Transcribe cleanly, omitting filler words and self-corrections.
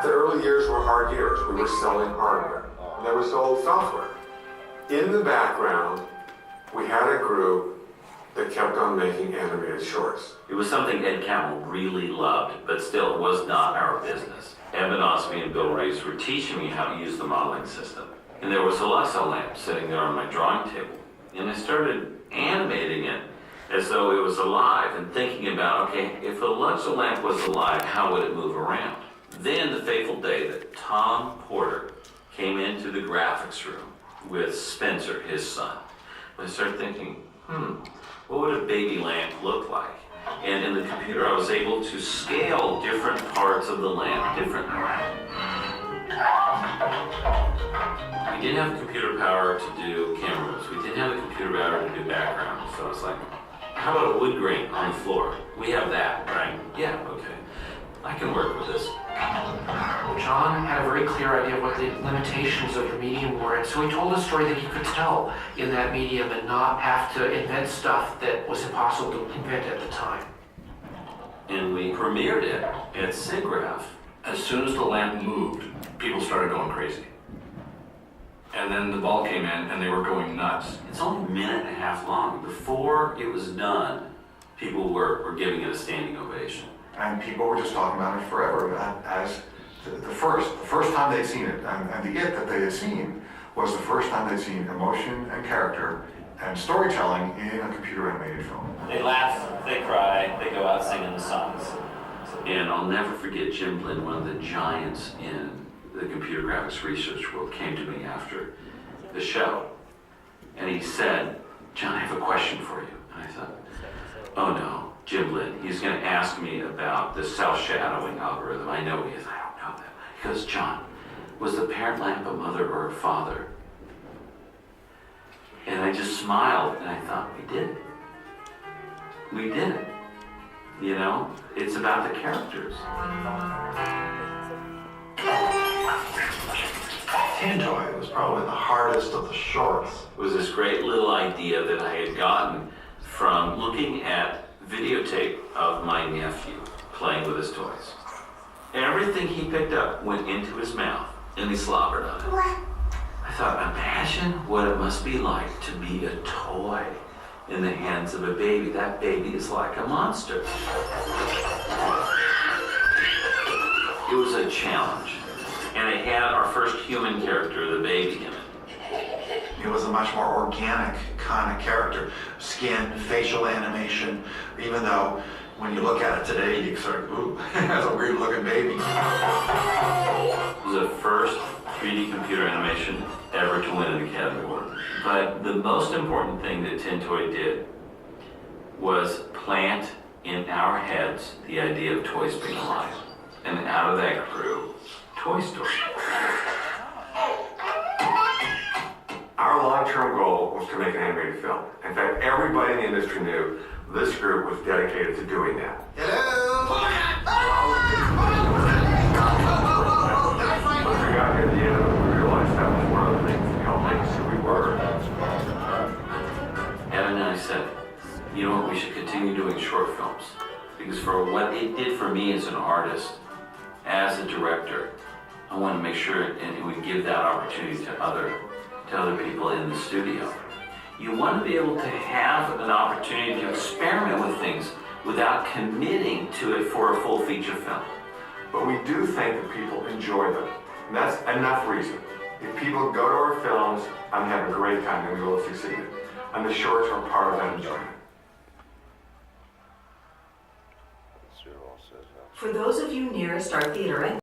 The early years were hard years. We were selling hardware. And then we sold software. In the background, we had a group that kept on making animated shorts. It was something Ed Catmull really loved, but still it was not our business. Evan Osby and Bill Reeves were teaching me how to use the modeling system. And there was a Alexa lamp sitting there on my drawing table. And I started animating it as though it was alive and thinking about, okay, if a Alexa lamp was alive, how would it move around? Then the fateful day that Tom Porter came into the graphics room with Spencer, his son. I started thinking, what would a baby lamp look like? And in the computer, I was able to scale different parts of the lamp differently. We didn't have the computer power to do camera moves. We didn't have the computer power to do backgrounds. So I was like, how about a wood grain on the floor? We have that, right? Yeah, okay. I can work with this. John had a very clear idea of what the limitations of the medium were, and so he told a story that he could tell in that medium and not have to invent stuff that was impossible to invent at the time. And we premiered it at SIGGRAPH. As soon as the lamp moved, people started going crazy. And then the ball came in and they were going nuts. It's only a minute and a half long. Before it was done, people were giving it a standing ovation. And people were just talking about it forever as the first time they'd seen it. And the it that they had seen was the first time they'd seen emotion and character and storytelling in a computer animated film. They laugh, they cry, they go out singing the songs. And I'll never forget Jim Blinn, one of the giants in the computer graphics research world, came to me after the show. And he said, John, I have a question for you. And I thought, oh no. Jim Blinn, he's going to ask me about the self-shadowing algorithm. I know he is. I don't know that. He goes, John, was the parent lamp a mother or a father? And I just smiled and I thought, we did it. We did it. You know, it's about the characters. Tin Toy was probably the hardest of the shorts. It was this great little idea that I had gotten from looking at videotape of my nephew playing with his toys. Everything he picked up went into his mouth and he slobbered on it. I thought, imagine what it must be like to be a toy in the hands of a baby. That baby is like a monster. It was a challenge. And it had our first human character, the baby, in it. It was a much more organic kind of character. Skin, facial animation, even though when you look at it today, you sort of, ooh, that's a weird looking baby. It was the first 3D computer animation ever to win an Academy Award. But the most important thing that Tin Toy did was plant in our heads the idea of toys being alive. And out of that grew Toy Story. Our long-term goal was to make an animated film. In fact, everybody in the industry knew this group was dedicated to doing that. Once we got to the end of it, we realized that was one of the things that helped make us who we were. Evan and I said, you know what, we should continue doing short films. Because for what it did for me as an artist, as a director, I want to make sure and we give that opportunity to other people in the studio. You want to be able to have an opportunity to experiment with things without committing to it for a full feature film. But we do think that people enjoy them. And that's enough reason. If people go to our films, I'm having a great time and we will succeed. And the shorts are part of that enjoyment. For those of you nearest our theater